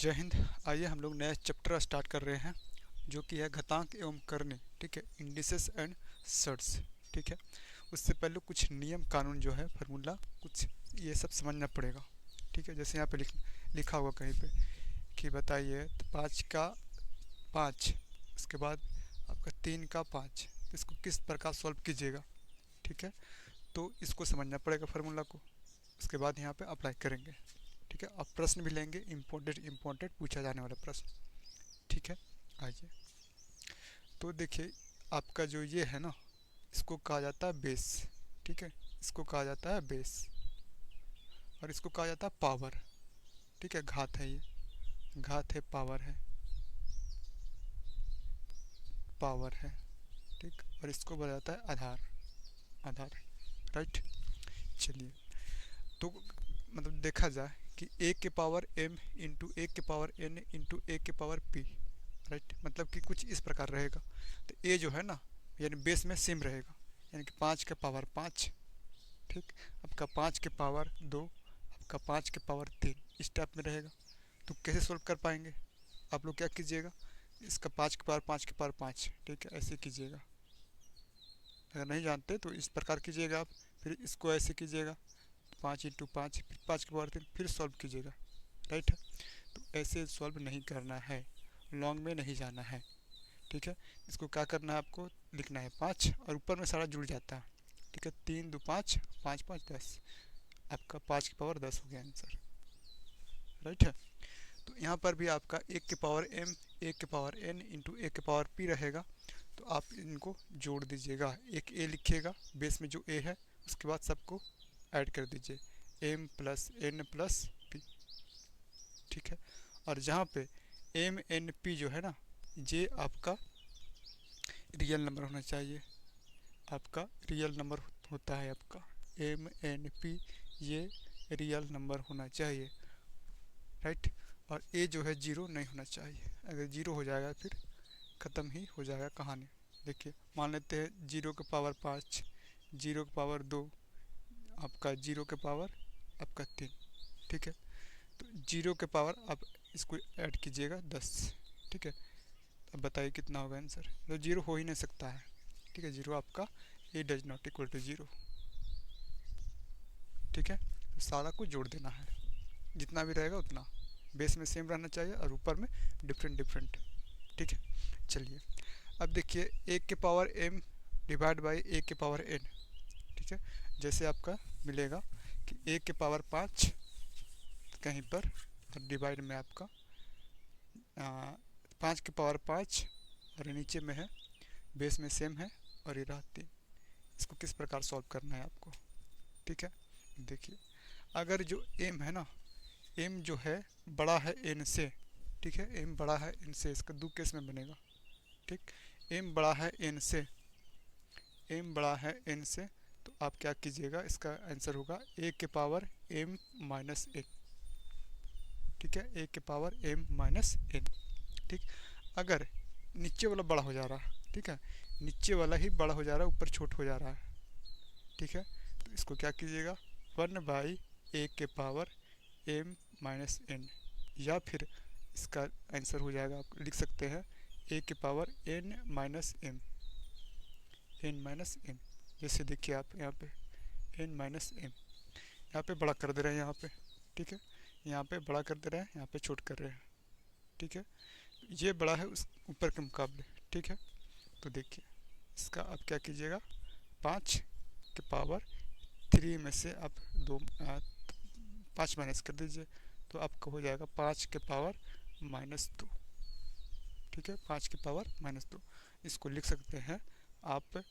जय हिंद। आइए हम लोग नया चैप्टर स्टार्ट कर रहे हैं जो कि है घातांक एवं करनी। ठीक है, इंडिसेस एंड सर्ट्स। ठीक है, उससे पहले कुछ नियम कानून जो है फार्मूला कुछ ये सब समझना पड़ेगा। ठीक है, जैसे यहाँ पे लिखा हुआ कहीं पे कि बताइए तो 5 का 5, उसके बाद आपका 3 का 5, तो इसको किस प्रकार सॉल्व कीजिएगा। ठीक है, तो इसको समझना पड़ेगा फार्मूला को, उसके बाद यहाँ पे अप्लाई करेंगे। ठीक है, अब प्रश्न भी लेंगे, इम्पोर्टेंट पूछा जाने वाला प्रश्न। ठीक है, आइए तो देखिए आपका जो ये है ना, इसको कहा जाता है बेस। ठीक है, इसको कहा जाता है बेस और इसको कहा जाता है पावर। ठीक है, घात है, ये घात है, पावर है, पावर है। ठीक, और इसको बोला जाता है आधार, आधार। राइट, चलिए तो मतलब देखा जाए कि ए के पावर एम इंटू ए के पावर एन इंटू ए के पावर पी। राइट, मतलब कि कुछ इस प्रकार रहेगा। तो ए जो है ना, यानी बेस में सेम रहेगा, यानी कि 5 के पावर 5। ठीक, आपका 5 के पावर 2, आपका 5 के पावर 3, इस टाइप में रहेगा। तो कैसे सोल्व कर पाएंगे आप लोग, क्या कीजिएगा, इसका 5 के पावर 5 के पावर 5, ठीक है, ऐसे कीजिएगा। अगर नहीं जानते तो इस प्रकार कीजिएगा आप। फिर इसको ऐसे कीजिएगा, 5 इंटू 5, फिर 5 के पावर 3, फिर सॉल्व कीजिएगा। राइट है, तो ऐसे सॉल्व नहीं करना है, लॉन्ग में नहीं जाना है। ठीक है, इसको क्या करना है, आपको लिखना है 5 और ऊपर में सारा जुड़ जाता है। ठीक है, 3 2 5, 5 5 10, आपका 5 की पावर 10 हो गया आंसर। राइट है, तो यहाँ पर भी आपका 1 के पावर एम, 1 के पावर एन इंटू 1 के पावर पी रहेगा। तो आप इनको जोड़ दीजिएगा, एक ए लिखिएगा बेस में जो ए है, उसके बाद सबको ऐड कर दीजिए, M plus N plus P. ठीक है, और जहाँ पे एम एन पी जो है ना, ये आपका रियल नंबर होना चाहिए, आपका रियल नंबर होता है आपका एम एन पी, ये रियल नंबर होना चाहिए। राइट, और ए जो है जीरो नहीं होना चाहिए, अगर जीरो हो जाएगा फिर ख़त्म ही हो जाएगा कहानी। देखिए मान लेते हैं 0 के पावर 5, 0 के पावर 2, आपका 0 के पावर आपका 3। ठीक है, तो 0 के पावर आप इसको ऐड कीजिएगा 10। ठीक है, अब बताइए कितना होगा आंसर, तो जीरो हो ही नहीं सकता है। ठीक है, जीरो आपका A does not equal to zero. ठीक है, तो सारा को जोड़ देना है, जितना भी रहेगा उतना, बेस में सेम रहना चाहिए और ऊपर में डिफरेंट डिफरेंट। ठीक है, चलिए अब देखिए 1 के पावर एम डिवाइड बाई ए के पावर एन। ठीक है, जैसे आपका मिलेगा कि 1 के पावर 5 कहीं पर और डिवाइड में आपका 5 के पावर 5 और नीचे में है, बेस में सेम है और ये रहा 3। इसको किस प्रकार सॉल्व करना है आपको। ठीक है, देखिए अगर जो एम है ना, एम जो है बड़ा है एन से। ठीक है, एम बड़ा है एन से, इसका दो केस में बनेगा। ठीक, एम बड़ा है एन से, एम बड़ा है एन से, तो आप क्या कीजिएगा, इसका आंसर होगा ए के पावर एम माइनस एन। ठीक है, ए के पावर एम माइनस एन। ठीक, अगर नीचे वाला बड़ा हो जा रहा है, ठीक है, नीचे वाला ही बड़ा हो जा रहा है, ऊपर छोट हो जा रहा है। ठीक है, तो इसको क्या कीजिएगा, 1 बाई ए के पावर एम माइनस एन, या फिर इसका आंसर हो जाएगा, आप लिख सकते हैं ए के power N minus M, N minus N. जैसे देखिए आप यहाँ पे एन माइनस एम, यहाँ पे बड़ा कर दे रहे हैं यहाँ पे। ठीक है, यहाँ पे बड़ा कर दे रहे हैं, यहाँ पे छोट कर रहे हैं। ठीक है, ये बड़ा है उस ऊपर के मुकाबले। ठीक है, तो देखिए इसका आप क्या कीजिएगा, 5 के पावर 3 में से आप 5 माइनस कर दीजिए, तो आपका हो जाएगा 5 के पावर -2। ठीक है, 5 के पावर -2, इसको लिख सकते हैं आप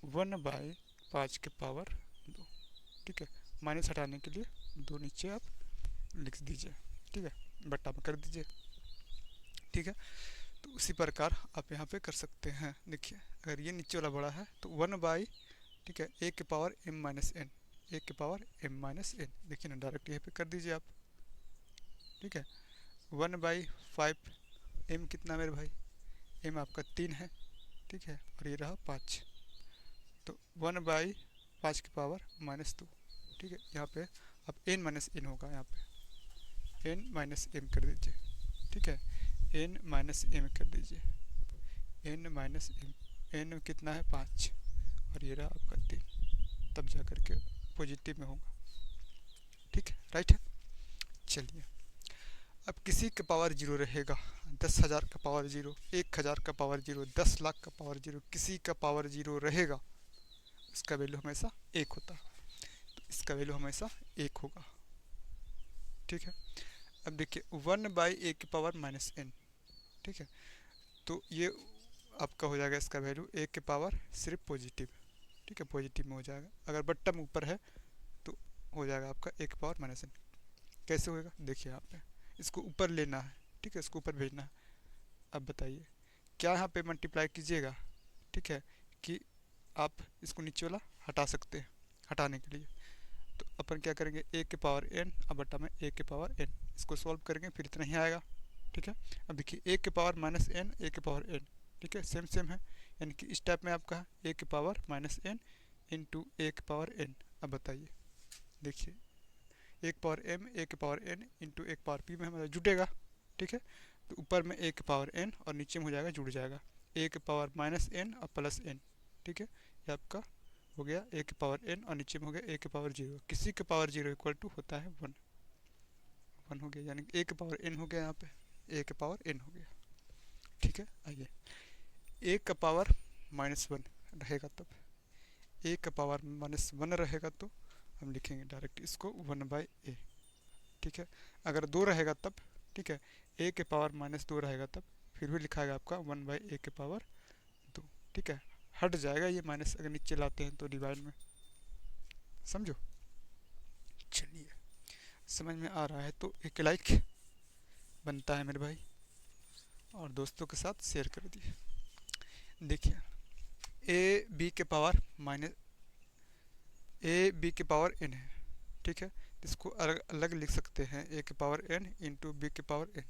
1/5 के पावर 2। ठीक है, माइनस हटाने के लिए 2 नीचे आप लिख दीजिए। ठीक है, बट्टा में कर दीजिए। ठीक है, तो उसी प्रकार आप यहाँ पे कर सकते हैं। देखिए अगर ये नीचे वाला बड़ा है तो 1 बाई, ठीक है, ए के पावर एम माइनस एन, ए के पावर एम माइनस एन, देखिए ना डायरेक्ट यहाँ पे कर दीजिए आप। ठीक है, 1/5, एम कितना मेरे भाई, एम आपका 3 है। ठीक है, और ये रहा 5, तो 1/5 की पावर -2। ठीक है, यहाँ पे अब एन माइनस एन होगा यहाँ पे। n माइनस एम कर दीजिए, ठीक है, n माइनस एम कर दीजिए, n माइनस एम, n कितना है 5 और ये रहा आपका 3, तब जा करके पॉजिटिव में होगा, ठीक है, राइट है। चलिए अब किसी का पावर जीरो रहेगा, 10,000 का पावर जीरो, 1,000 का पावर जीरो, 10 लाख का पावर जीरो, किसी का पावर जीरो रहेगा, इसका वैल्यू हमेशा एक होता है, तो इसका वैल्यू हमेशा एक होगा, ठीक है। अब देखिए 1/a⁻n, ठीक है, तो ये आपका हो जाएगा इसका वैल्यू ए के पावर सिर्फ पॉजिटिव, ठीक है, पॉजिटिव में हो जाएगा, अगर बट्टम ऊपर है तो हो जाएगा आपका a⁻n। कैसे होएगा देखिए यहाँ पे, इसको ऊपर लेना है, ठीक है, इसको ऊपर भेजना है। अब बताइए क्या यहाँ पे मल्टीप्लाई कीजिएगा, ठीक है, कि आप इसको नीचे वाला हटा सकते हैं, हटाने के लिए तो अपन क्या करेंगे a⁻n अब बटा में a⁻n, इसको सॉल्व करेंगे फिर इतना ही आएगा, ठीक है। अब देखिए a⁻−n a⁻n, ठीक है, सेम सेम है, यानी कि इस टाइप में आपका a⁻−n इंटू a⁻n। अब बताइए देखिए 1/m a⁻n इंटू 1/p में हमारा जुटेगा, ठीक है, तो ऊपर में a⁻n और नीचे में हो जाएगा जुड़ जाएगा a⁻−n और प्लस n, ठीक है, ये आपका हो गया a⁻n और नीचे में हो गया a⁻0, किसी का पावर जीरो इक्वल टू होता है 1 हो गया, यानी a⁻n हो गया, यहाँ पे a⁻n हो गया, ठीक है। आइए a⁻−1 रहेगा, तब a⁻−1 रहेगा तो हम लिखेंगे डायरेक्ट इसको 1/a, ठीक है। अगर 2 रहेगा तब, ठीक है, a⁻−2 रहेगा तब फिर भी लिखाएगा आपका 1/a⁻2, ठीक है, हट जाएगा ये माइनस अगर नीचे लाते हैं तो डिवाइड में, समझो। चलिए समझ में आ रहा है तो एक लाइक बनता है मेरे भाई, और दोस्तों के साथ शेयर कर दिए। देखिए a b के पावर n है, ठीक है, इसको अलग अलग लिख सकते हैं a⁻n इंटू b⁻n,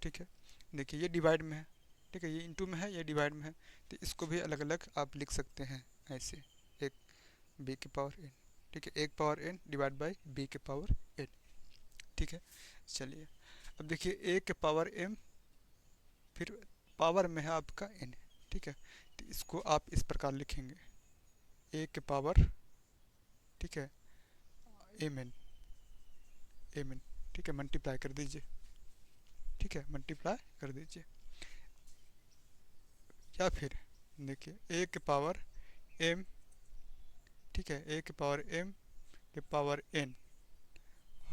ठीक है। देखिए ये डिवाइड में है, ठीक है, ये इंटू में है, ये डिवाइड में है, तो इसको भी अलग अलग आप लिख सकते हैं ऐसे, एक b⁻n, ठीक है, 1/n डिवाइड बाई b⁻n, ठीक है। चलिए अब देखिए a⁻m फिर पावर में है आपका n, ठीक है, तो इसको आप इस प्रकार लिखेंगे a⁻, ठीक है, mn, ठीक है, मल्टीप्लाई कर दीजिए, ठीक है, मल्टीप्लाई कर दीजिए, या फिर देखिए a⁻m, ठीक है, a⁻m के पावर n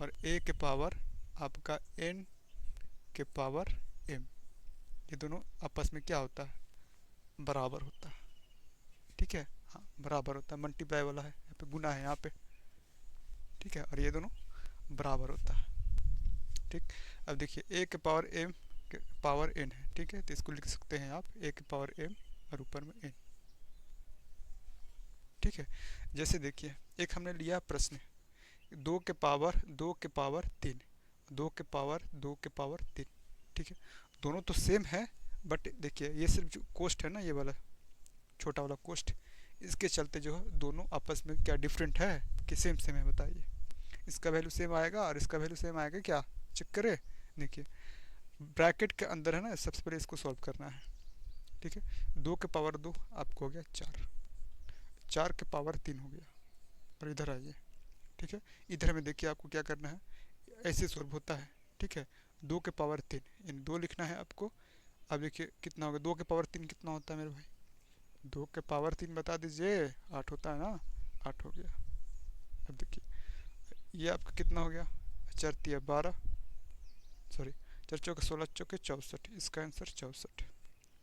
और a⁻ आपका n के पावर m, ये दोनों आपस में क्या होता है, बराबर होता है, ठीक है, हाँ बराबर होता है, मल्टीप्लाई वाला है यहाँ पे, गुना है यहाँ पे, ठीक है, और ये दोनों बराबर होता है, ठीक। अब देखिए a⁻m के पावर n है, ठीक है, तो इसको लिख सकते हैं आप a⁻m और ऊपर में n, ठीक है। जैसे देखिए एक हमने लिया प्रश्न 2 के पावर 3, 2 के पावर 3, ठीक है, दोनों तो सेम है, बट देखिए ये सिर्फ जो कोष्ट है ना, ये वाला छोटा वाला कोष्ट, इसके चलते जो है दोनों आपस में क्या डिफरेंट है कि सेम सेम है, बताइए इसका वैल्यू सेम आएगा और इसका वैल्यू सेम आएगा क्या, चेक करें। देखिए ब्रैकेट के अंदर है ना, सबसे पहले इसको सॉल्व करना है, ठीक है, 2 के पावर 2 आपको हो गया 4, 4 के पावर 3 हो गया, और इधर आइए, ठीक है, इधर में देखिए आपको क्या करना है, ऐसे सॉल्व होता है, ठीक है, 2 के पावर 3 यानी 2 लिखना है आपको। अब देखिए कितना होगा, 2 के पावर 3 कितना होता है मेरे भाई, 2 के पावर 3 बता दीजिए, 8 होता है ना, 8 हो गया। अब देखिए ये आपका कितना हो गया, 4 तिया 12, सॉरी 4 चौके 16 चौके 64, इसका आंसर 64,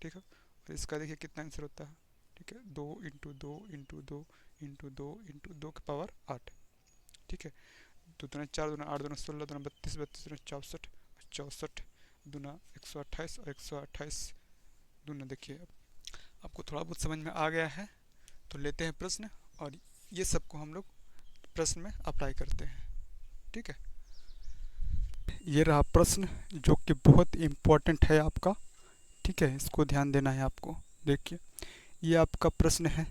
ठीक है। और इसका देखिए कितना आंसर होता है, ठीक है, 2 इंटू 2 इंटू 2 इंटू 2 इंटू 2 के पावर 8, ठीक है, 2 दूना 4 दूना 8 दूना 16 दूना 32 32 दूना 64 64 दूना 128 और 128 दूना, देखिए आपको थोड़ा बहुत समझ में आ गया है, तो लेते हैं प्रश्न और ये सबको हम लोग प्रश्न में अप्लाई करते हैं, ठीक है। ये रहा प्रश्न जो कि बहुत इम्पोर्टेंट है आपका, ठीक है, इसको ध्यान देना है आपको। देखिए ये आपका प्रश्न है,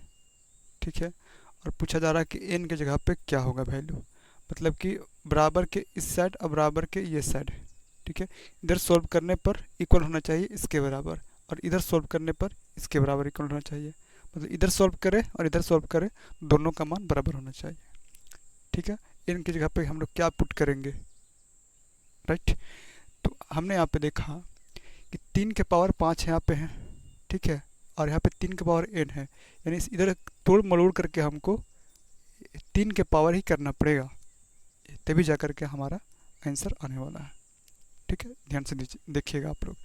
ठीक है, और पूछा जा रहा है कि n की जगह पे क्या होगा वैल्यू, मतलब कि बराबर के इस साइड और बराबर के ये साइड, ठीक है। इधर सॉल्व करने पर इक्वल होना चाहिए इसके बराबर, और इधर सॉल्व करने पर इसके बराबर इक्वल होना चाहिए। मतलब इधर सॉल्व करें और इधर सॉल्व करें, दोनों का मान बराबर होना चाहिए, ठीक है। इनकी जगह पे हम लोग क्या पुट करेंगे, राइट। तो हमने यहाँ पे देखा कि 3 के पावर 5 यहाँ पे है, ठीक है, और यहाँ पे 3 के पावर n है, यानी इधर तोड़ मरोड़ करके हमको 3 के पावर ही करना पड़ेगा, तभी जा करके हमारा आंसर आने वाला है, ठीक है। ध्यान से देखिएगा आप लोग।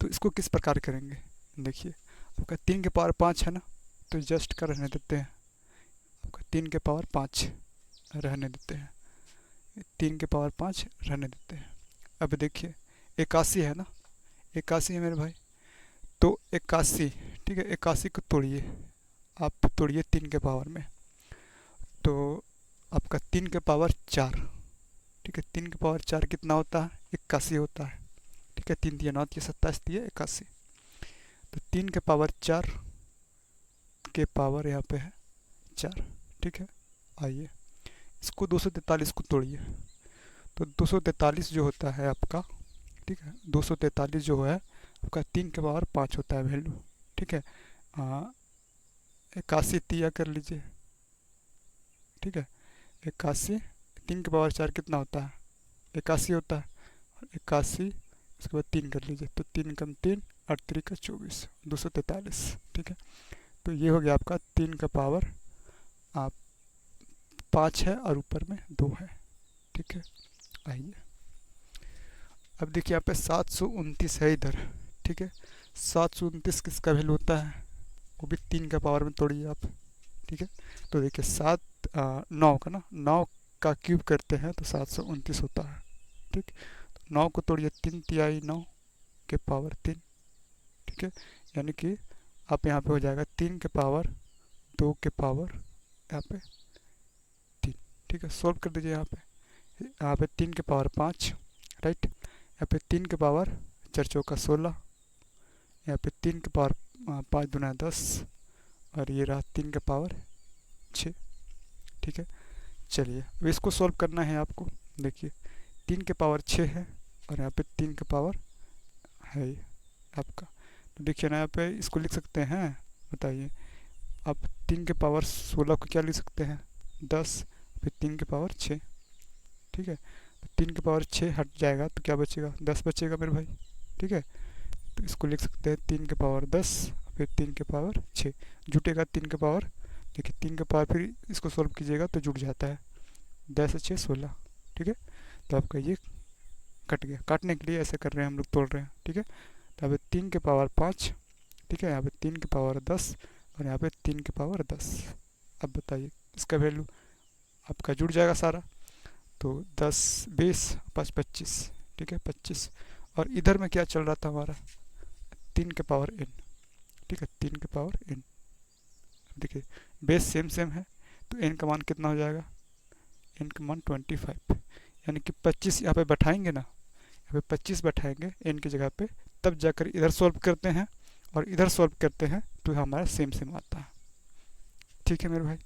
तो इसको किस प्रकार करेंगे, देखिए आपका 3 के पावर 5 है ना, तो जस्ट का रहने देते हैं, आपका 3 के पावर 5 रहने देते हैं, 3 के पावर 5 रहने देते हैं। अब देखिए 81 है ना, 81 है मेरे भाई, तो 81, ठीक है, 81 को तोड़िए, आप तोड़िए 3 के पावर में, तो आपका 3 के पावर 4, ठीक है, 3 के पावर 4 कितना होता है, 81 होता है, ठीक है। 3 दिया 9 दिया 27 दिया 81, तो 3 के पावर 4 के पावर यहाँ पे है 4, ठीक है। आइए इसको 243 को तोड़िए, तो 243 जो होता है आपका, ठीक है, 243 जो है आपका 3 के पावर 5 होता है वैल्यू, ठीक है। 81 तिया कर लीजिए, ठीक है, 81 3 के पावर 4 कितना होता है, 81 होता है, 81 उसके बाद 3 कर लीजिए, तो 3 कम 3 8 3 का 24, 243, ठीक है। तो ये हो गया आपका 3 का पावर आप 5 है और ऊपर में 2 है, ठीक है। आइए अब देखिए यहाँ पे 729 है इधर, ठीक है, 729 किसका वैल्यू होता है, वो भी 3 का पावर में तोड़िए आप, ठीक है। तो देखिए 9 का ना, 9 का क्यूब करते हैं तो 729 होता है, ठीक। तो 9 को तोड़िए, 3 तिहाई 9 के पावर 3, ठीक है, यानी कि आप यहाँ पे हो जाएगा 3 के पावर 2 के पावर यहाँ पे 3, ठीक है। सॉल्व कर दीजिए, यहाँ पे 3 के पावर 5, राइट, यहाँ पे 3 के पावर 4 चौका 16, यहाँ पे 3 के पावर 5 दूना 10, और ये रहा 3 के पावर 6, ठीक है। चलिए अब इसको सॉल्व करना है आपको, देखिए 3 के पावर 6 है और यहाँ पे 3 के पावर है आपका, तो देखिए ना यहाँ पे इसको लिख सकते हैं, बताइए आप 3 के पावर 16 को क्या लिख सकते हैं 10, फिर 3 के पावर 6, ठीक है। तो 3 के पावर 6 हट जाएगा तो क्या बचेगा, 10 बचेगा मेरे भाई, ठीक है। तो इसको लिख सकते हैं 3 के पावर 10 फिर 3 के पावर 6, जुटेगा 3 के पावर, देखिए 3 के पावर फिर इसको सॉल्व कीजिएगा तो जुट जाता है, 10 6 16, ठीक है। तो आपका ये कट गया, काटने के लिए ऐसे कर रहे हैं हम लोग, तोड़ रहे हैं, ठीक है। तो यहाँ पे 3 के पावर 5, ठीक है, यहाँ पे 3 के पावर 10 और यहाँ पे 3 के पावर 10। अब बताइए इसका वैल्यू आपका जुड़ जाएगा सारा, तो 10 20 5 25, ठीक है 25, और इधर में क्या चल रहा था हमारा 3 के पावर n, ठीक है, 3 के पावर n, देखिए बेस सेम सेम है, तो n का मान कितना हो जाएगा, n का मान 25, यानी कि 25 यहाँ पे बैठाएंगे ना, यहाँ पे 25 बैठाएंगे n की जगह पे, तब जाकर इधर सॉल्व करते हैं और इधर सॉल्व करते हैं तो हमारा सेम सेम आता है, ठीक है मेरे भाई,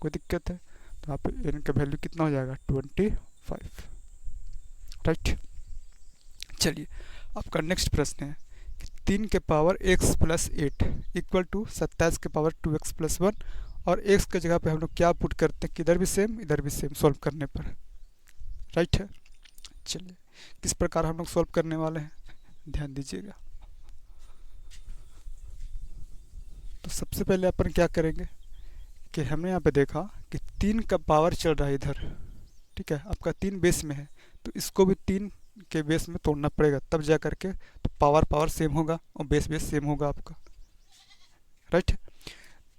कोई दिक्कत है। तो यहाँ पे n का वैल्यू कितना हो जाएगा 25, राइट। चलिए आपका नेक्स्ट प्रश्न है कि 3 के power x plus 8 equal to 27 के पावर 2x प्लस 1, और x की जगह पे हम लोग क्या पुट करते हैं कि इधर भी सेम इधर भी सेम सॉल्व करने पर, राइट है। चलिए किस प्रकार हम लोग सॉल्व करने वाले हैं, ध्यान दीजिएगा। तो सबसे पहले अपन क्या करेंगे कि हमने यहाँ पे देखा कि 3 का पावर चल रहा है इधर, ठीक है, आपका 3 बेस में है, तो इसको भी 3 के बेस में तोड़ना पड़ेगा, तब जा करके तो पावर सेम होगा और बेस सेम होगा आपका, राइट।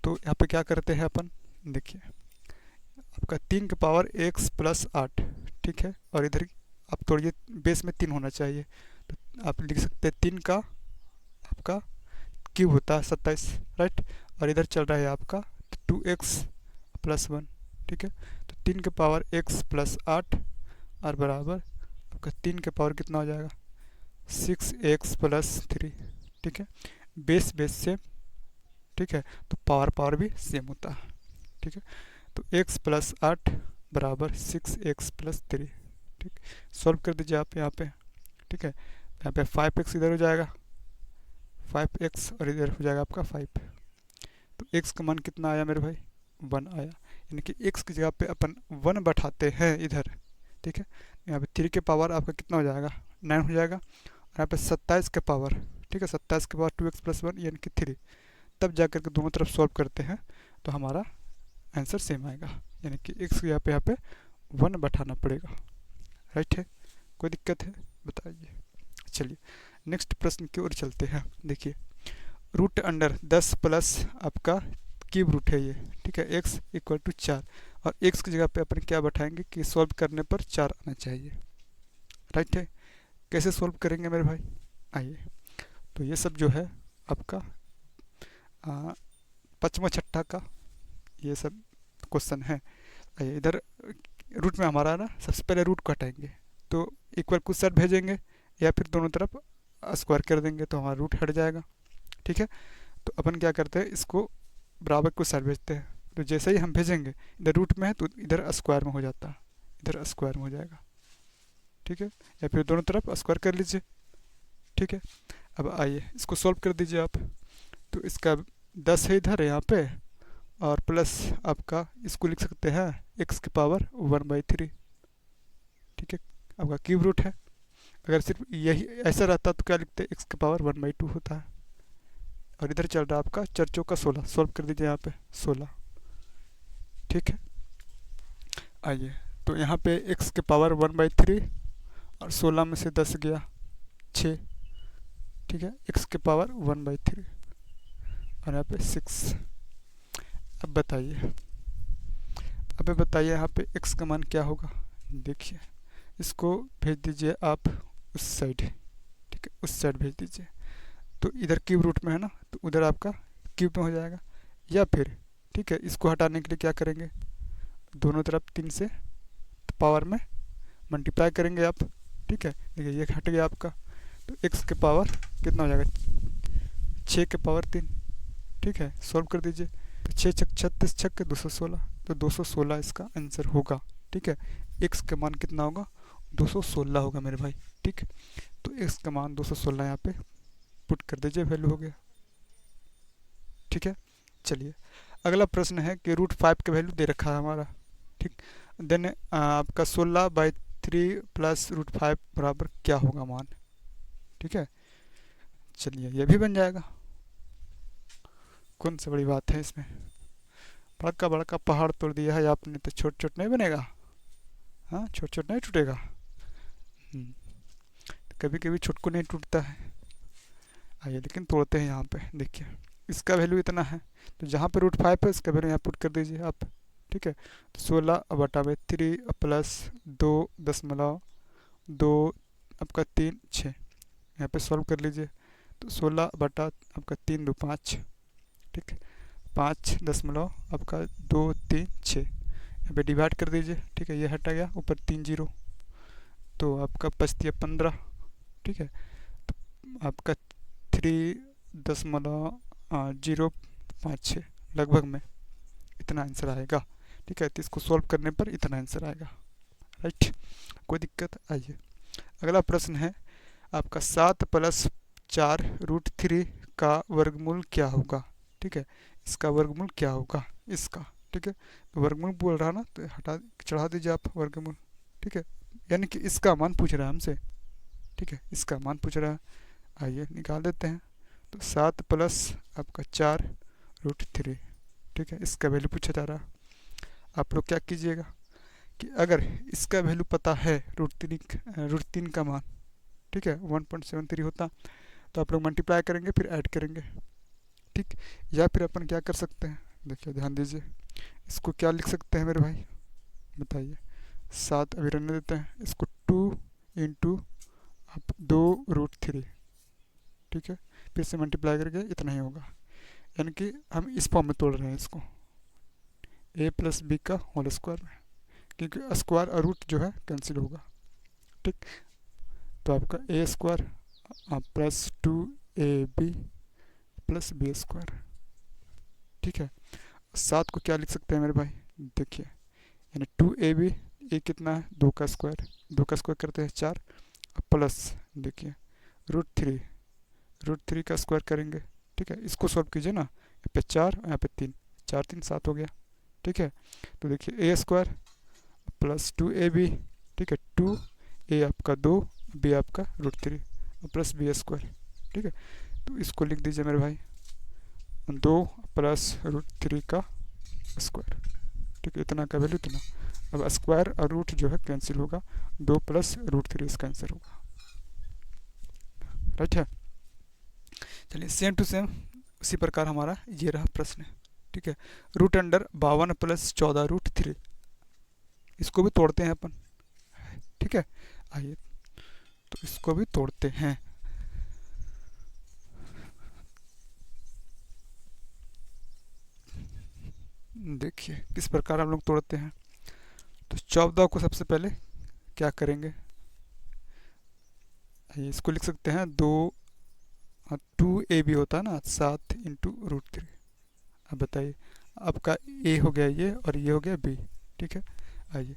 तो यहाँ पे क्या करते हैं अपन, देखिए आपका 3 के पावर x प्लस 8, ठीक है, और इधर आप तोड़िए बेस में 3 होना चाहिए, तो आप लिख सकते हैं 3 का आपका क्यूब होता है 27, राइट, और इधर चल रहा है आपका 2x प्लस 1, ठीक है। तो 3 के पावर x प्लस 8 और बराबर आपका 3 के पावर कितना हो जाएगा 6x प्लस 3, ठीक है, बेस सेम, ठीक है, तो पावर भी सेम होता है, ठीक है। तो x प्लस 8 बराबर 6x+3। ठीक, सॉल्व कर दीजिए आप यहाँ पे। ठीक है, यहाँ पे 5x इधर हो जाएगा 5x और इधर हो जाएगा आपका 5। तो x का मान कितना आया मेरे भाई 1 आया, यानी कि x की जगह पे अपन 1 बैठाते हैं इधर। ठीक है, यहाँ पे 3 के पावर आपका कितना हो जाएगा 9 हो जाएगा, और यहाँ पे 27 के पावर, ठीक है 27 के पावर 2x+1 यानी कि 3। तब जा करके दोनों तरफ सॉल्व करते हैं तो हमारा आंसर सेम आएगा, यानी कि x की यहाँ पे 1 बैठाना पड़ेगा। राइट है, कोई दिक्कत है बताइए। चलिए नेक्स्ट प्रश्न की ओर चलते हैं। देखिए रूट अंडर 10 प्लस आपका क्यूब रूट है ये। ठीक है, x इक्वल टू 4, और x की जगह पे अपन क्या बैठाएंगे कि सॉल्व करने पर 4 आना चाहिए। राइट है, कैसे सॉल्व करेंगे मेरे भाई, आइए। तो ये सब जो है आपका पचवा छठा का ये सब क्वेश्चन है। आइए इधर रूट में हमारा ना सबसे पहले रूट को हटाएंगे, तो इक्वल कुछ साइड भेजेंगे या फिर दोनों तरफ स्क्वायर कर देंगे तो हमारा रूट हट जाएगा। ठीक है, तो अपन क्या करते हैं इसको बराबर कुछ साइड भेजते हैं, तो जैसे ही हम भेजेंगे इधर रूट में है तो इधर स्क्वायर में हो जाता है, इधर स्क्वायर में हो जाएगा। ठीक है, या फिर दोनों तरफ स्क्वायर कर लीजिए। ठीक है, अब आइए इसको सॉल्व कर दीजिए आप। तो इसका 10 है इधर यहाँ पे, और प्लस आपका इसको लिख सकते हैं x की पावर 1/3। ठीक है, आपका क्यूब रूट है। अगर सिर्फ यही ऐसा रहता तो क्या लिखते x की पावर 1/2 होता है। और इधर चल रहा है आपका 4 चौका 16, सॉल्व कर दीजिए यहाँ पे 16। ठीक है, आइए तो यहाँ पे x के पावर 1/3 और 16 में से 10 गया 6। ठीक है, x के पावर 1/3 और यहाँ पे 6। अब बताइए, अब बताइए यहाँ पे x का मान क्या होगा। देखिए इसको भेज दीजिए आप उस साइड। ठीक है, उस साइड भेज दीजिए, तो इधर क्यूब रूट में है ना, तो उधर आपका क्यूब में हो जाएगा। या फिर ठीक है, इसको हटाने के लिए क्या करेंगे, दोनों तरफ 3 से पावर में मल्टीप्लाई करेंगे आप। ठीक है, देखिए ये हट गया आपका, तो x के पावर कितना हो जाएगा 6 के पावर 3। ठीक है, सॉल्व कर दीजिए, तो 6 छक 36 छक 216, तो 216 इसका आंसर होगा। ठीक है, x का मान कितना होगा 216 होगा मेरे भाई। ठीक, तो x का मान 216 यहाँ पे पुट कर दीजिए, वैल्यू हो गया। ठीक है, चलिए अगला प्रश्न है कि √5 का वैल्यू दे रखा है हमारा। ठीक, देन आपका 16/3 प्लस √5 बराबर क्या होगा मान। ठीक है, चलिए ये भी बन जाएगा, कौन सी बड़ी बात है इसमें। बड़का बड़का पहाड़ तोड़ दिया है आपने, तो छोट छोट नहीं बनेगा। हाँ, छोट छोट नहीं टूटेगा। कभी कभी छोट को नहीं टूटता है। आइए लेकिन तोड़ते हैं यहाँ पे। देखिए इसका वैल्यू इतना है, तो जहाँ पे √5 है इसका वैल्यू यहाँ पुट कर दीजिए आप। ठीक है, तो 16/3 प्लस 2.2 आपका 3 6, यहाँ पे सॉल्व कर लीजिए। तो 16 आपका 3 2 5। ठीक, 5 दशमलव आपका 2 3 6, यहाँ पे डिवाइड कर दीजिए। ठीक है, ये हटा गया, ऊपर 3 0, तो आपका बचती है 15। ठीक है, तो आपका 3.056 लगभग में इतना आंसर आएगा। ठीक है, तो इसको सॉल्व करने पर इतना आंसर आएगा। राइट, कोई दिक्कत। आइए अगला प्रश्न है आपका 7 + 4 √3 का वर्गमूल क्या होगा। ठीक है, इसका वर्गमूल क्या होगा इसका। ठीक है, तो वर्गमूल बोल रहा ना, तो हटा चढ़ा दीजिए आप वर्गमूल। ठीक है, यानी कि इसका मान पूछ रहा है हमसे। ठीक है, इसका मान पूछ रहा है, आइए निकाल देते हैं। तो 7 + आपका 4 √3। ठीक है, इसका वैल्यू पूछा जा रहा है। आप लोग क्या कीजिएगा कि अगर इसका वैल्यू पता है √3 का मान, ठीक है 1.73 होता, तो आप लोग मल्टीप्लाई करेंगे फिर ऐड करेंगे। ठीक, या फिर अपन क्या कर सकते हैं, देखिए ध्यान दीजिए, इसको क्या लिख सकते हैं मेरे भाई बताइए। 7 अभी रहने देते हैं, इसको 2 × आप 2√3। ठीक है, फिर से मल्टीप्लाई करके इतना ही होगा, यानी कि हम इस फॉर्म में तोड़ रहे हैं इसको a + b का होल स्क्वायर में, क्योंकि स्क्वायर और रूट जो है कैंसिल होगा। ठीक, तो आपका a² + 2ab + b²। ठीक है, 7 को क्या लिख सकते हैं मेरे भाई, देखिए यानी 2ab, ए कितना है 2 का स्क्वायर, 2 का स्क्वायर करते हैं 4, प्लस देखिए रूट थ्री का स्क्वायर करेंगे। ठीक है, इसको सॉल्व कीजिए ना, यहाँ पे 4 यहाँ पे 3, 4 3 7 हो गया। ठीक है, तो देखिए ए स्क्वायर प्लस 2ab, ठीक है 2 ए आपका 2, बी आपका रूट 3 प्लस बी स्क्वायर। ठीक है, तो इसको लिख दीजिए मेरे भाई 2 प्लस रूट 3 का स्क्वायर। ठीक है, इतना का वैल्यू इतना। अब स्क्वायर और रूट जो है कैंसिल होगा, 2 प्लस रूट 3 इसका आंसर होगा। राइट है। चलिए सेम टू सेम उसी प्रकार हमारा ये रहा प्रश्न। ठीक है, रूट अंडर 52 प्लस 14 रूट 3, इसको भी तोड़ते हैं अपन। ठीक है, आइए तो इसको भी तोड़ते हैं। देखिए किस प्रकार हम लोग तोड़ते हैं। तो 14 को सबसे पहले क्या करेंगे, इसको लिख सकते हैं 2ab होता है ना 7 इंटू रूट 3। अब बताइए आपका ए हो गया ये और ये हो गया बी। ठीक है, आइए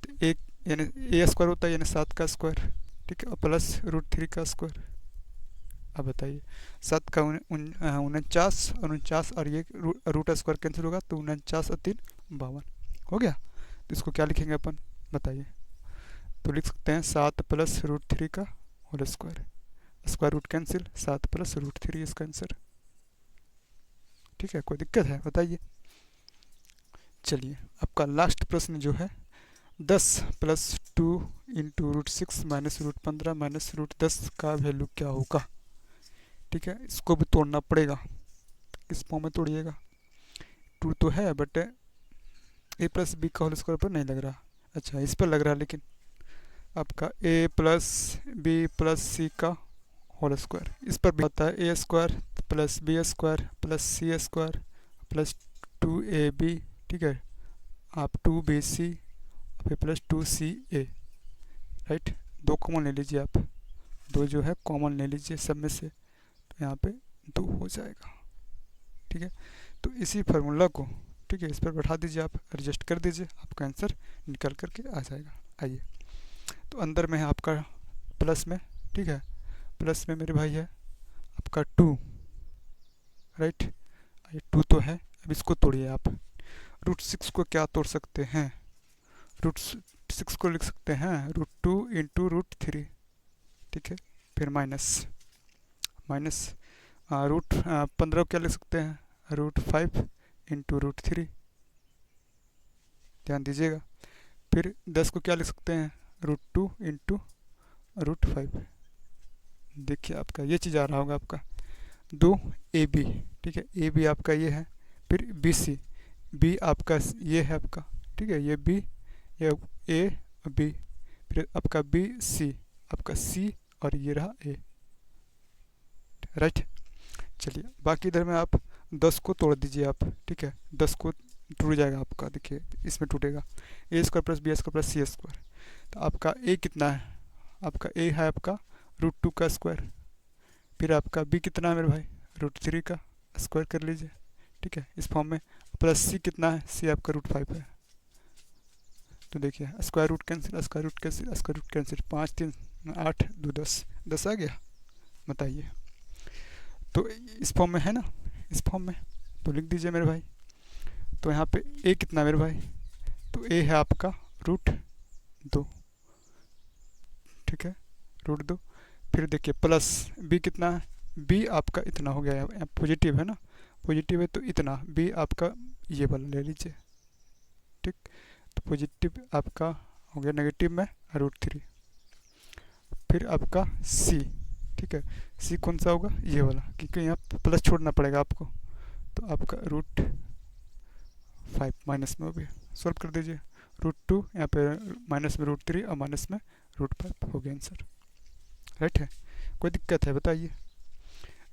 तो एक यानी ए स्क्वायर होता है यानी 7 का स्क्वायर। ठीक है, प्लस रूट 3 का स्क्वायर। अब बताइए 7 का 49 और ये रूट स्क्वायर कैंसिल होगा तो 49 और 3 52 हो गया। तो इसको क्या लिखेंगे अपन बताइए, तो लिख सकते हैं 7 प्लस रूट 3 का whole square, square root cancel, 7 plus root 3 इसका आंसर। ठीक है, कोई दिक्कत है बताइए। चलिए आपका लास्ट प्रश्न जो है 10 plus 2 into root 6 minus root 15 minus root 10 का वैल्यू क्या होगा। ठीक है, इसको भी तोड़ना पड़ेगा। किस फॉर्म में तोड़िएगा, 2 तो है बट ए प्लस बी का होल स्क्वायर पर नहीं लग रहा। अच्छा इस पर लग रहा है, लेकिन आपका A plus B plus C का होल स्क्वायर इस पर भी होता है, A square plus B square plus C square plus 2ab। ठीक है, आप 2bc फिर प्लस 2ca। राइट, 2 कॉमन ले लीजिए आप, 2 जो है कॉमन ले लीजिए सब में से, तो यहाँ पे 2 हो जाएगा। ठीक है, तो इसी फार्मूला को ठीक है इस पर बैठा दीजिए, आप एडजस्ट कर दीजिए, आपका आंसर निकल करके आ जाएगा। आइए तो अंदर में है आपका प्लस में। ठीक है, प्लस में मेरे भाई है आपका 2। राइट, ये 2 तो है, अब इसको तोड़िए आप। रूट 6 को क्या तोड़ सकते हैं, रूट 6 को लिख सकते हैं रूट 2 इंटू रूट 3। ठीक है, फिर माइनस रूट 15 को क्या लिख सकते हैं रूट 5 इंटू रूट 3। ध्यान दीजिएगा। फिर 10 को क्या लिख सकते हैं रूट 2 इंटू रूट 5। देखिए आपका ये चीज़ आ रहा होगा आपका 2ab। ठीक है, ए बी आपका ये है, फिर BC, बी आपका ये है आपका। ठीक है, ये बी, ये ए बी, फिर आपका BC, आपका C और ये रहा ए। राइट, चलिए बाकी इधर में आप 10 को तोड़ दीजिए आप। ठीक है, 10 को टूट जाएगा आपका, देखिए इसमें टूटेगा A square plus B square plus C square. तो आपका ए कितना है, आपका ए है आपका रूट 2 का स्क्वायर, फिर आपका बी कितना है मेरे भाई रूट 3 का स्क्वायर कर लीजिए। ठीक है, इस फॉर्म में प्लस सी कितना है, सी आपका रूट 5 है। तो देखिए square root cancel, square root cancel, square root cancel, 5 3 8 2 10 आ गया। बताइए तो इस फॉर्म में है ना, इस फॉर्म में तो लिख दीजिए मेरे भाई। तो यहाँ पे ए कितना मेरे भाई, तो ए है आपका रूट 2। ठीक है, रूट 2, फिर देखिए प्लस बी कितना है, बी आपका इतना हो गया है, पॉजिटिव है ना, पॉजिटिव है तो इतना, बी आपका ये वाला ले लीजिए। ठीक, तो पॉजिटिव आपका हो गया नेगेटिव में रूट 3। फिर आपका सी। ठीक है, सी कौन सा होगा ये वाला, क्योंकि यहाँ प्लस छोड़ना पड़ेगा आपको, तो आपका रूट 5 माइनस में हो गया। सॉल्व कर दीजिए, रूट 2 यहाँ पे माइनस में रूट 3 और माइनस में रूट 5 हो गया आंसर। राइट है, कोई दिक्कत है बताइए।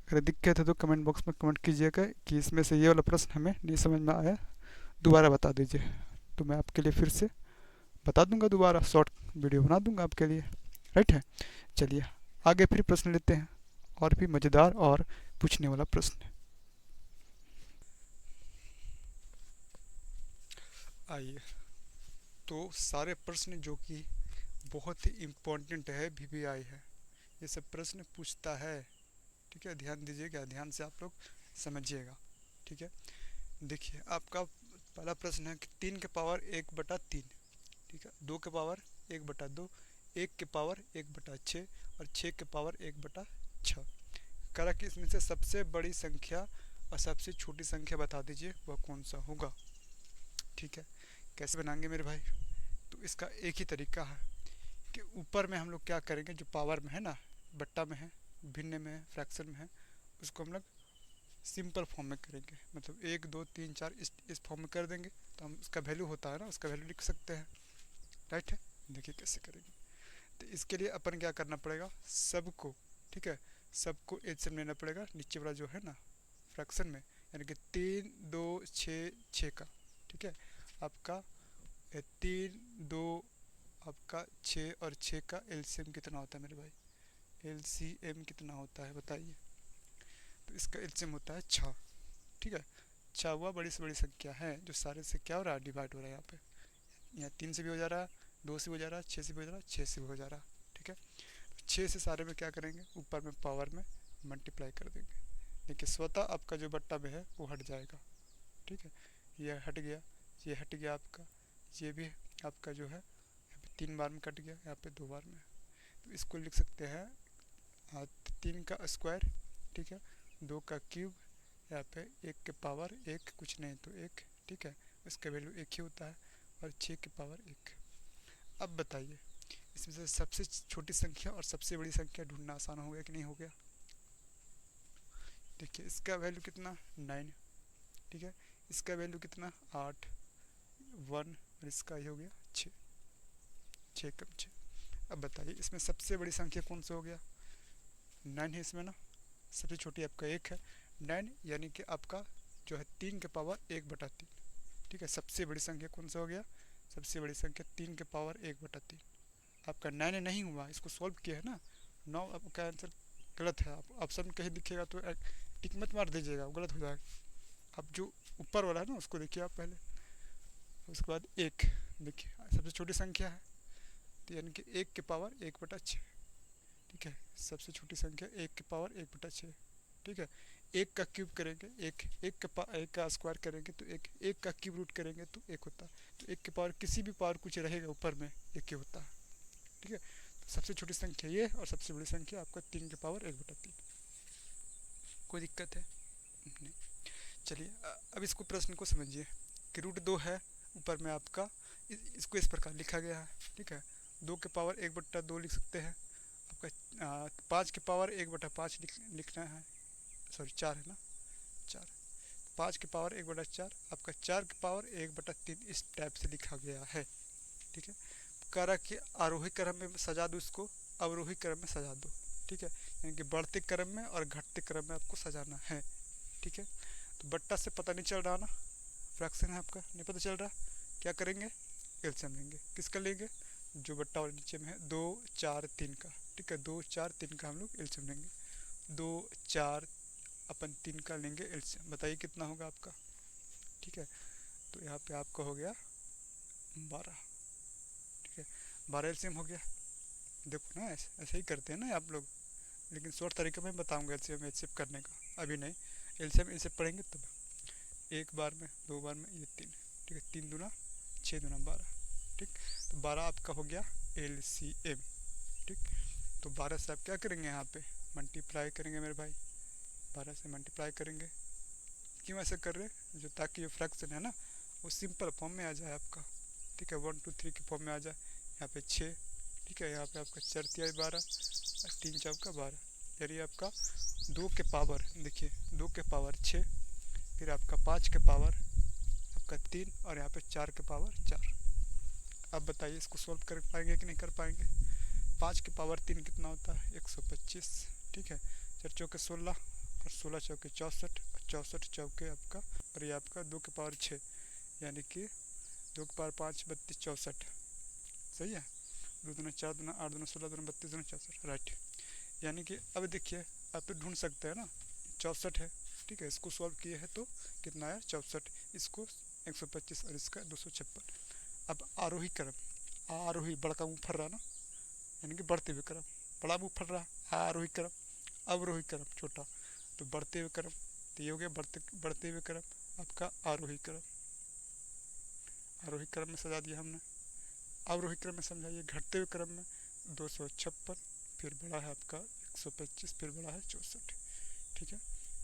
अगर दिक्कत है तो कमेंट बॉक्स में कमेंट कीजिएगा कि इसमें से ये वाला प्रश्न हमें नहीं समझ में आया, दोबारा बता दीजिए, तो मैं आपके लिए फिर से बता दूंगा, दोबारा शॉर्ट वीडियो बना दूंगा आपके लिए। राइट है, चलिए आगे फिर प्रश्न लेते हैं, और भी मज़ेदार और पूछने वाला प्रश्न। आइए तो सारे प्रश्न जो कि बहुत ही इम्पोर्टेंट है वीवीआई है, ये सब प्रश्न पूछता है। ठीक है, ध्यान दीजिएगा, ध्यान से आप लोग समझिएगा। ठीक है, देखिए आपका पहला प्रश्न है कि 3 के पावर 1/3, ठीक है, 2 के पावर 1/2, 1 के पावर 1/6 और 6 के पावर 1/6। करा कि इसमें से सबसे बड़ी संख्या और सबसे छोटी संख्या बता दीजिए वह कौन सा होगा। ठीक है, कैसे बनाएंगे मेरे भाई? तो इसका एक ही तरीका है कि ऊपर में हम लोग क्या करेंगे, जो पावर में है ना, बट्टा में है, भिन्न में है, फ्रैक्शन में है, उसको हम लोग सिंपल फॉर्म में करेंगे, मतलब 1 2 3 4 इस फॉर्म में कर देंगे, तो हम उसका वैल्यू होता है ना, उसका वैल्यू लिख सकते हैं। राइट है, देखिए कैसे करेंगे। तो इसके लिए अपन क्या करना पड़ेगा, सबको, ठीक है, सबको एचएम लेना पड़ेगा, नीचे वाला जो है ना फ्रैक्शन में, यानी कि 3 2 6 6 का। ठीक है, आपका 3 2 आपका 6 और 6 का एलसीएम कितना होता है मेरे भाई? एलसीएम कितना होता है बताइए? तो इसका एलसीएम होता है 6। ठीक है, 6 हुआ बड़ी से बड़ी संख्या है, जो सारे से क्या हो रहा है, डिवाइड हो रहा है। यहाँ पे यहाँ 3 से भी हो जा रहा है, 2 से भी हो जा रहा है, 6 से भी हो जा रहा है, 6 से भी हो जा रहा है। ठीक है, 6 से सारे में क्या करेंगे, ऊपर में पावर में मल्टीप्लाई कर देंगे। देखिए स्वतः आपका जो बट्टा में है वो हट जाएगा। ठीक है, ये हट गया, ये हट गया आपका, ये भी आपका जो है यहाँ पे 3 बार में कट गया, यहाँ पे 2 बार में। तो इसको लिख सकते हैं 3 का स्क्वायर, ठीक है, 2 का क्यूब, यहाँ पे 1 के पावर 1 कुछ नहीं तो 1। ठीक है, इसका वैल्यू 1 ही होता है, और 6 के पावर 1। अब बताइए इसमें से सबसे छोटी संख्या और सबसे बड़ी संख्या ढूंढना आसान हो गया कि नहीं हो गया? देखिए इसका वैल्यू कितना 9, ठीक है, इसका वैल्यू कितना 8 1, और इसका ये हो गया 6, 6 कम 6। अब बताइए इसमें सबसे बड़ी संख्या कौन सा हो गया? 9 है इसमें ना, सबसे छोटी आपका 1 है, 9 यानी कि आपका जो है 3 के पावर 1/3। ठीक है, सबसे बड़ी संख्या कौन सा हो गया? सबसे बड़ी संख्या 3 के पावर 1/3। आपका 9 नहीं हुआ, इसको सॉल्व किया है ना, 9 आपका आंसर गलत है। आप ऑप्शन में कहीं दिखेगा तो टिक मत मार दीजिएगा, वो गलत हो जाएगा। अब जो ऊपर वाला है ना उसको देखिए आप पहले, उसके बाद 1, देखिए सबसे छोटी संख्या है, तो यानी कि 1 के पावर 1/6। ठीक है, सबसे छोटी संख्या 1 के पावर 1/6। ठीक है, 1 का क्यूब करेंगे, एक का स्क्वायर करेंगे तो 1 का क्यूब रूट करेंगे तो 1 होता है। तो 1 के पावर किसी भी पावर कुछ रहेगा ऊपर में 1 ही होता है। ठीक है, तो सबसे छोटी संख्या ये, और सबसे बड़ी संख्या आपका 3 के पावर 1/3। कोई दिक्कत है नहीं? चलिए अब इसको प्रश्न को समझिए कि √2 है, ऊपर में आपका इसको इस प्रकार लिखा गया है। ठीक है, 2 के पावर 1/2 लिख सकते हैं, आपका 5 के पावर 1/5 लिखना है, सॉरी 4 है ना, 4, 5 के पावर 1/4, आपका 4 के पावर 1/3 इस टाइप से लिखा गया है। ठीक है, कह रहा कि आरोही क्रम में सजा दो इसको, अवरोही क्रम में सजा दो। ठीक है, यानी कि बढ़ते क्रम में और घटते क्रम में आपको सजाना है। ठीक है, तो बट्टा से पता नहीं चल रहा ना, फ्रैक्शन है आपका, नहीं पता चल रहा, क्या करेंगे, एलसीएम लेंगे। किसका लेंगे? जो बट्टा और नीचे में है 2 4 3 का। ठीक है, 2 4 3 का हम लोग एलसीएम लेंगे, 2 4 अपन 3 का लेंगे एलसीएम। बताइए कितना होगा आपका? ठीक है, तो यहाँ पे आपका हो गया 12। ठीक है, 12 एलसीएम हो गया। देखो ना ऐसे ही करते हैं ना आप लोग, लेकिन शॉर्ट तरीके में बताऊंगा एलसीएम एचसीएफ करने का, अभी नहीं। एलसीएम एचसीएफ पढ़ेंगे तब, 1 बार में 2 बार में ये 3। ठीक है, 3 दूना 6 दूना 12। ठीक, तो 12 आपका हो गया एलसीएम। ठीक, तो 12 से आप क्या करेंगे, यहाँ पे मल्टीप्लाई करेंगे मेरे भाई, 12 से मल्टीप्लाई करेंगे। क्यों ऐसे कर रहे हैं, जो ताकि ये फ्रैक्शन है ना वो सिंपल फॉर्म में आ जाए आपका। ठीक है, 1 2 3 के फॉर्म में आ जाए। यहाँ पे 6, ठीक है, यहाँ पे आपका 4 3 12 और 3 4 का 12, यानी आपका 2 के पावर, देखिए 2 के पावर 6, फिर आपका 5 के पावर आपका 3, और यहाँ पे 4 के पावर 4। अब बताइए इसको सॉल्व कर पाएंगे कि नहीं कर पाएंगे? 5 के पावर 3 कितना होता है? 125। ठीक है, 4 चौके 16 और 16 चौके 64, 64 चौके आपका, और ये आपका 2 के पावर 6, यानी कि 2 के पावर 5 32 64। सही है, 2 दूना 4 दूना 8 दूना 16 दूना 32 दूना 64। राइट, यानी कि अब देखिए आप तो ढूंढ सकते हैं ना, 64 है। ठीक है, इसको सॉल्व किए हैं तो कितना है 64, इसको 125 और इसका 256। अब आरोही क्रम, आरोही बड़ा मुँह फर रहा ना, यानी कि बढ़ते हुए क्रम, बड़ा मुँह फर रहा, आरोही क्रम, अवरोही क्रम छोटा, तो बढ़ते हुए क्रम, तो ये हो गया बढ़ते हुए क्रम आपका आरोही क्रम। आरोही क्रम में सजा दिया हमने। अवरोही क्रम में समझाइए, घटते हुए क्रम में 256, फिर बड़ा है आपका 125, फिर बड़ा है 64। ठीक है,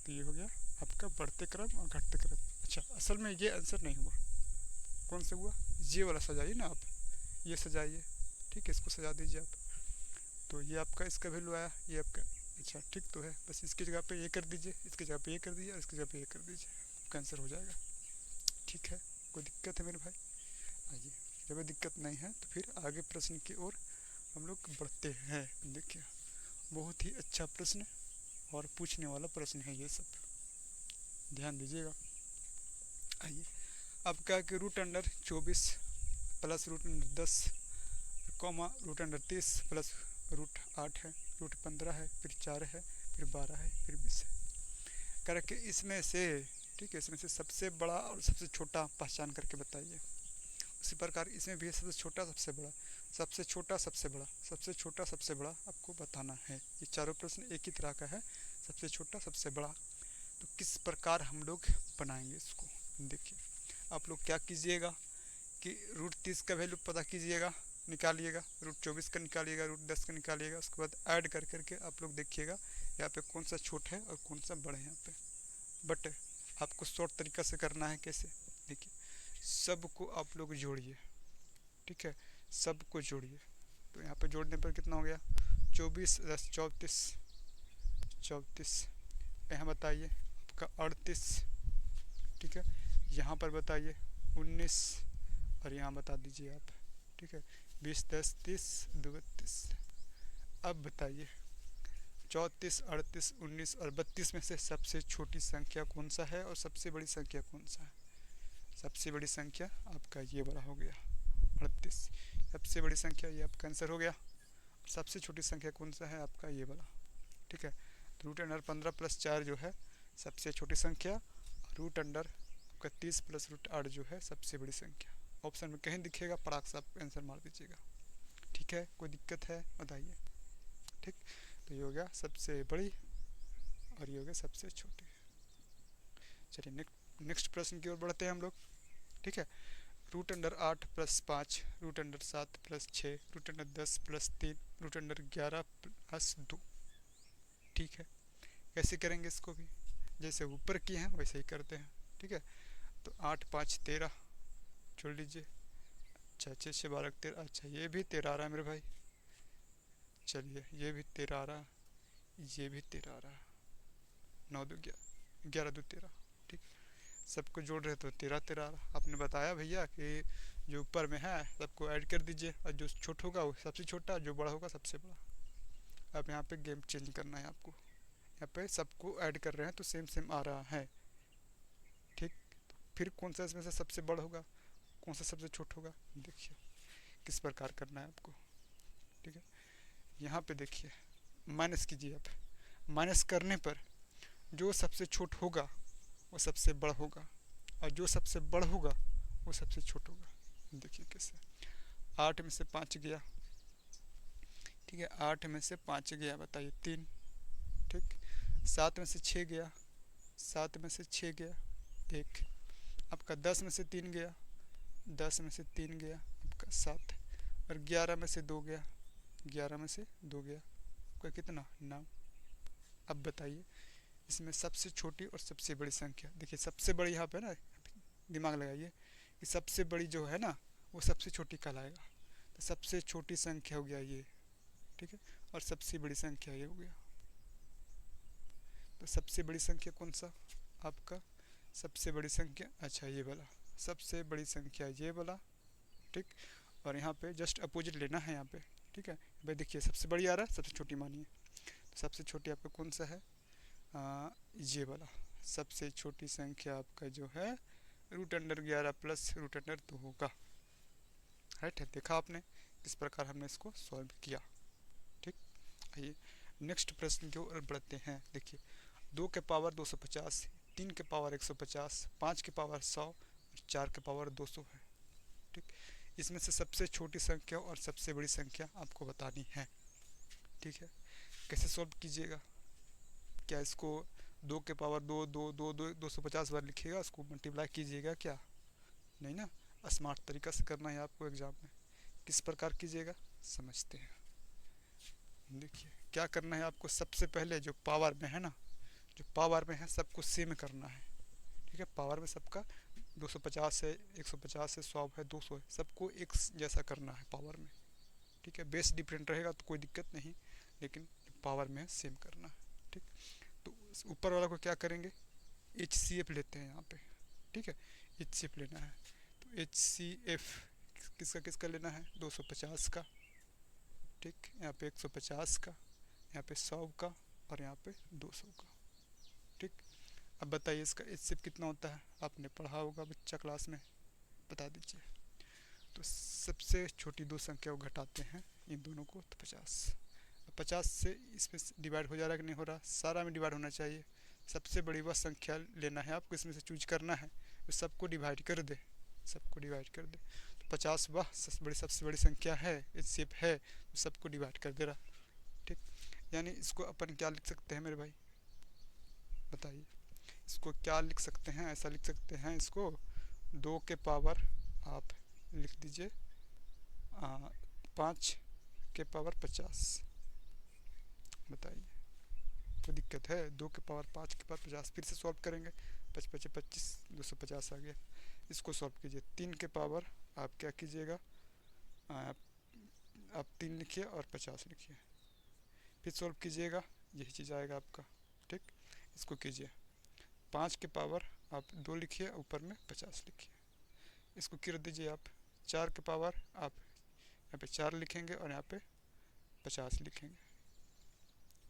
तो ये हो गया आपका बढ़ते क्रम और घटते क्रम। अच्छा, असल में ये आंसर नहीं हुआ, कौन सा हुआ, ये वाला सजाइए ना आप, ये सजाइए। ठीक है, इसको सजा दीजिए आप, तो ये आपका इसका वैल्यू आया, ये आपका, अच्छा ठीक तो है, बस इसकी जगह पे ये कर दीजिए, इसकी जगह पे ये कर दीजिए और इसकी जगह पे ये कर दीजिए, आपका आंसर हो जाएगा। ठीक है, कोई दिक्कत है मेरे भाई? आइए, जब दिक्कत नहीं है तो फिर आगे प्रश्न की ओर हम लोग बढ़ते हैं। देखिए, बहुत ही अच्छा प्रश्न और पूछने वाला प्रश्न है ये सब, ध्यान दीजिएगा। आइए, अब क्या कि root under 24 plus root under 10 comma root under 30 plus root 8 है, रूट 15 है, फिर 4 है, फिर 12 है, फिर 20 है करके इसमें से, ठीक है, इसमें से सबसे बड़ा और सबसे छोटा पहचान करके बताइए। उसी प्रकार इसमें भी सबसे छोटा सबसे बड़ा, सबसे छोटा सबसे बड़ा, सबसे छोटा सबसे बड़ा आपको बताना है। ये चारों प्रश्न एक ही तरह का है, सबसे छोटा सबसे बड़ा। तो किस प्रकार हम लोग बनाएंगे इसको, देखिए आप लोग क्या कीजिएगा कि रूट 30 का वैल्यू पता कीजिएगा, निकालिएगा, रूट 24 का निकालिएगा, रूट 10 का निकालिएगा, उसके बाद ऐड कर करके आप लोग देखिएगा यहाँ पे कौन सा छोटा है और कौन सा बड़ा है यहाँ पे। बट आपको शॉर्ट तरीका से करना है, कैसे, देखिए सबको आप लोग जोड़िए, ठीक है, सबको जोड़िए। तो यहाँ पे जोड़ने पर कितना हो गया, 24 10 34, 34 यहाँ बताइए आपका 38, ठीक है, यहाँ पर बताइए 19 और यहाँ बता दीजिए आप, ठीक है, 20 10 30 32। अब बताइए 34 38 19 और 32 में से सबसे छोटी संख्या कौन सा है और सबसे बड़ी संख्या कौन सा है? सबसे बड़ी संख्या आपका ये वाला हो गया 38, सबसे बड़ी संख्या ये आपका आंसर हो गया। सबसे छोटी संख्या कौन सा है आपका ये वाला, ठीक है। रूट अंडर 15 प्लस 4 जो है सबसे छोटी संख्या, रूट अंडर आपका 30 प्लस रूट 8 जो है सबसे बड़ी संख्या। ऑप्शन में कहीं दिखेगा, पड़ाक से आप आंसर मार दीजिएगा, ठीक है, कोई दिक्कत है बताइए। ठीक, तो ये हो गया सबसे बड़ी और ये हो गया सबसे छोटी। चलिए नेक्स्ट प्रश्न की ओर बढ़ते हैं हम लोग, ठीक है। Root under 8 plus 5, root under 7 plus 6, root under 10 plus 3, root under 11 plus 2, ठीक है। कैसे करेंगे इसको भी, जैसे ऊपर किए हैं वैसे ही करते हैं, ठीक है। तो 8 5 13 जोड़ लीजिए, अच्छा 6 6 12 13, अच्छा ये भी 13 आ रहा है मेरे भाई, चलिए ये भी 13 आ रहा, ये भी 13 आ रहा, 9 2 11 2 13, ठीक। सबको जोड़ रहे तो 13 13 आ रहा। आपने बताया भैया कि जो ऊपर में है सबको ऐड कर दीजिए और जो छोटा होगा वो सबसे छोटा, जो बड़ा होगा सबसे बड़ा। अब यहाँ पे गेम चेंज करना है आपको, यहाँ पे सबको ऐड कर रहे हैं तो सेम सेम आ रहा है, ठीक। तो फिर कौन सा इसमें से सबसे बड़ा होगा, कौन सा सबसे छोटा होगा, देखिए किस प्रकार करना है आपको, ठीक है। यहाँ पे देखिए माइनस कीजिए आप, माइनस करने पर जो सबसे छोटा होगा वो सबसे बड़ा होगा और जो सबसे बड़ा होगा वो सबसे छोटा होगा। देखिए कैसे, 8 में से 5 गया, ठीक है, 8 में से 5 गया बताइए 3, ठीक। 7 में से 6 गया, 7 में से 6 गया 1, आपका 10 में से 3 गया, 10 में से 3 गया आपका 7, और 11 में से 2 गया, 11 में से 2 गया आपका कितना 9। अब बताइए इसमें सबसे छोटी और सबसे बड़ी संख्या, देखिए सबसे बड़ी यहाँ पे ना, दिमाग लगाइए कि सबसे बड़ी जो है ना वो सबसे छोटी कहलाएगा, तो सबसे छोटी संख्या हो गया ये, ठीक है, और सबसे बड़ी संख्या ये हो गया। तो सबसे बड़ी संख्या कौन सा आपका, सबसे बड़ी संख्या, अच्छा ये वाला सबसे बड़ी संख्या ये वाला, ठीक। और यहाँ पे जस्ट अपोजिट लेना है यहाँ पे, ठीक है। भाई देखिए सबसे बड़ी आ रहा है, सबसे छोटी मानिए, तो सबसे छोटी आपका कौन सा है, ये वाला सबसे छोटी संख्या आपका जो है root under 11 plus root under 2 होगा, राइट है। देखा आपने किस प्रकार हमने इसको सॉल्व किया, ठीक। आइए नेक्स्ट प्रश्न की ओर बढ़ते हैं। देखिए 2 के पावर 250, 3 के पावर 150, 5 के पावर 100 और 4 के पावर 200 है, ठीक। इसमें से सबसे छोटी संख्या और सबसे बड़ी संख्या आपको बतानी है। ठीक है, कैसे सॉल्व कीजिएगा? क्या इसको 2 के पावर 2 2 2 250 बार लिखिएगा, उसको मल्टीप्लाई कीजिएगा क्या? नहीं ना, स्मार्ट तरीका से करना है आपको एग्जाम में। किस प्रकार कीजिएगा समझते हैं। देखिए क्या करना है आपको, सबसे पहले जो पावर में है ना, जो पावर में है सबको सेम करना है। ठीक है, पावर में सबका 250 है, 150 है, 100 है, 200 है, सबको एक जैसा करना है पावर में। ठीक है, बेस डिफरेंट रहेगा तो कोई दिक्कत नहीं, लेकिन पावर में सेम करना है। ठीक, तो ऊपर वाला को क्या करेंगे, एच सी एफ लेते हैं यहाँ पे। ठीक है, एच सी एफ लेना है, तो एच सी एफ किसका किसका लेना है, 250 का। ठीक, यहाँ पे 150 का, यहाँ पे 100 का, और यहाँ पे 200 का। ठीक, अब बताइए इसका एच सी एफ कितना होता है, आपने पढ़ा होगा बच्चा क्लास में, बता दीजिए। तो सबसे छोटी दो संख्या को घटाते हैं इन दोनों को, तो 50। 50 से इसमें डिवाइड हो जा रहा है कि नहीं हो रहा, सारा में डिवाइड होना चाहिए। सबसे बड़ी वह संख्या लेना है आपको, इसमें से चूज करना है तो सबको डिवाइड कर दे, सबको डिवाइड कर दे। तो 50 वह सबसे बड़ी संख्या है, एच सी एफ है, तो सबको डिवाइड कर दे रहा। ठीक, यानी इसको अपन क्या लिख सकते हैं मेरे भाई, बताइए इसको क्या लिख सकते हैं? ऐसा लिख सकते हैं इसको, 2 के पावर आप लिख दीजिए 5 के पावर 50। बताइए कोई दिक्कत है? 2 के पावर 5 के पावर 50, फिर से सॉल्व करेंगे, 5 5 25, 250 आ गया। इसको सॉल्व कीजिए, 3 के पावर आप क्या कीजिएगा, आप 3 लिखिए और 50 लिखिए, फिर सॉल्व कीजिएगा, यही चीज़ आएगा आपका। ठीक, इसको कीजिए, 5 के पावर आप 2 लिखिए, ऊपर में 50 लिखिए, इसको कर दीजिए आप। 4 के पावर आप यहाँ पे 4 लिखेंगे और यहाँ पे 50 लिखेंगे।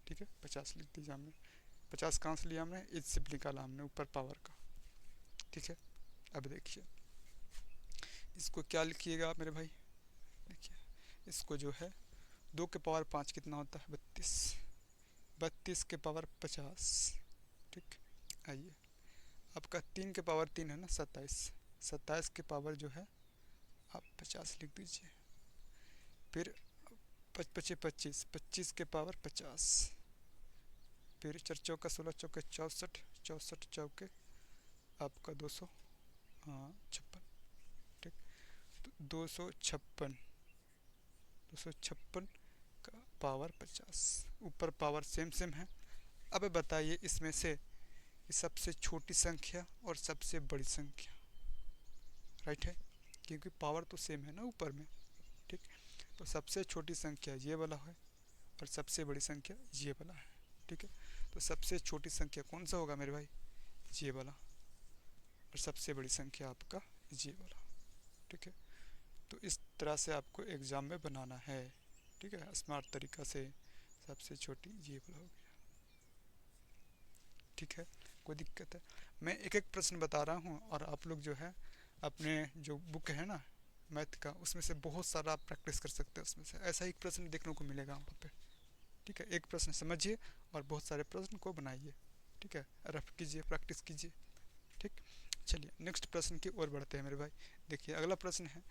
ठीक है, 50 लिख दीजिए हमने। 50 कहाँ से लिया हमने, एच से निकाला हमने ऊपर पावर का। ठीक है, अब देखिए इसको क्या लिखिएगा आप मेरे भाई, देखिए इसको जो है 2 के पावर 5 कितना होता है, 32, 32 के पावर 50। ठीक, आइए आपका 3 के पावर 3 है ना, 27, 27 के पावर जो है आप 50 लिख दीजिए, फिर 5 5 25, 25 के पावर 50, फिर 4 चौका 16 चौके 64, 64 चौके आपका 256। ठीक, तो 256 का पावर 50, ऊपर पावर सेम सेम है। अब बताइए इसमें से सबसे छोटी संख्या और सबसे बड़ी संख्या, राइट है, क्योंकि पावर तो सेम है ना ऊपर में। ठीक, तो सबसे छोटी संख्या ये वाला है और सबसे बड़ी संख्या ये वाला है। ठीक है, तो सबसे छोटी संख्या कौन सा होगा मेरे भाई, ये वाला, और सबसे बड़ी संख्या आपका ये वाला। ठीक है, तो इस तरह से आपको एग्ज़ाम में बनाना है। ठीक है, स्मार्ट तरीका से, सबसे छोटी ये वाला हो गया। ठीक है, कोई दिक्कत है? मैं एक एक प्रश्न बता रहा हूँ और आप लोग जो है अपने जो बुक है ना मैथ का, उसमें से बहुत सारा आप प्रैक्टिस कर सकते हैं, उसमें से ऐसा एक प्रश्न देखने को मिलेगा वहाँ पे। ठीक है, एक प्रश्न समझिए और बहुत सारे प्रश्न को बनाइए। ठीक है, रफ कीजिए, प्रैक्टिस कीजिए। ठीक, चलिए नेक्स्ट प्रश्न की ओर बढ़ते हैं मेरे भाई। देखिए अगला प्रश्न है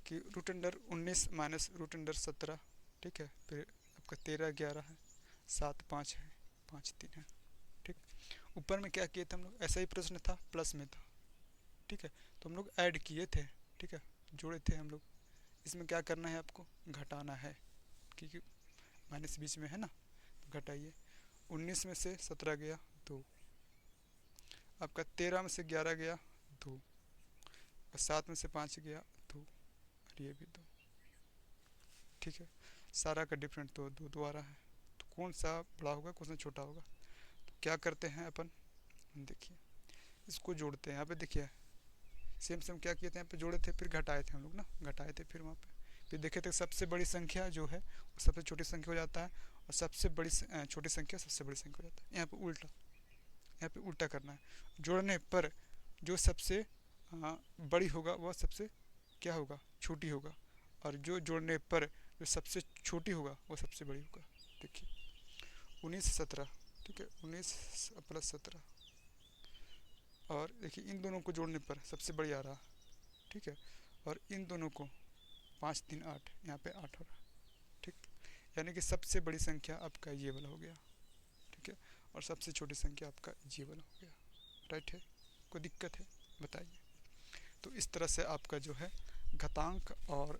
कि root under 19 minus root under 17। ठीक है, फिर आपका 13 11 है, 7 5 है, 5 3 है। ठीक, ऊपर में क्या किए थे हम लोग, ऐसा ही प्रश्न था, प्लस में था। ठीक है, तो हम लोग ऐड किए थे। ठीक है, जोड़े थे हम लोग। इसमें क्या करना है आपको, घटाना है, क्योंकि माइनस बीच में है ना, तो घटाइए। 19 में से 17 गया 2, आपका 13 में से 11 गया 2, और 7 में से 5 गया 2, और ये भी 2। ठीक है, सारा का डिफरेंट तो 2 2 आ रहा है, तो कौन सा बड़ा होगा कौन सा छोटा होगा? तो क्या करते हैं अपन, देखिए इसको जोड़ते हैं। यहाँ पे देखिए सेम सेम क्या किए थे, यहाँ पे जोड़े थे फिर घटाए थे हम लोग ना, घटाए थे फिर वहाँ पे, फिर देखे थे सबसे बड़ी संख्या जो है वो सबसे छोटी संख्या हो जाता है, और सबसे बड़ी छोटी संख्या सबसे बड़ी संख्या हो जाता है। यहाँ पे उल्टा, यहाँ पे उल्टा करना है। जोड़ने पर जो सबसे बड़ी होगा वह सबसे क्या होगा, छोटी होगा, और जो जोड़ने पर जो सबसे छोटी होगा वो सबसे बड़ी होगा। देखिए 19 17, ठीक है, 19 प्लस 17, और देखिए इन दोनों को जोड़ने पर सबसे बड़ी आ रहा। ठीक है, और इन दोनों को 5 3 8, यहाँ पे 8 हो रहा है, ठीक। यानी कि सबसे बड़ी संख्या आपका ये वाला हो गया, ठीक है, और सबसे छोटी संख्या आपका ये वाला हो गया, राइट है। कोई दिक्कत है बताइए। तो इस तरह से आपका जो है घातांक और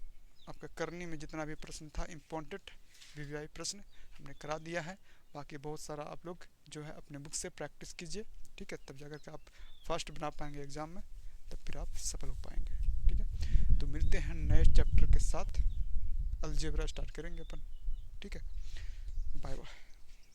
आपका करनी में जितना भी प्रश्न था इम्पोर्टेंट वीवीआई प्रश्न हमने करा दिया है। बाकी बहुत सारा आप लोग जो है अपने बुक से प्रैक्टिस कीजिए, ठीक है, तब जाकर के आप फर्स्ट बना पाएंगे एग्ज़ाम में, तब फिर आप सफल हो पाएंगे, ठीक है। तो मिलते हैं नए चैप्टर के साथ, अलजेब्रा स्टार्ट करेंगे अपन, ठीक है। Bye bye.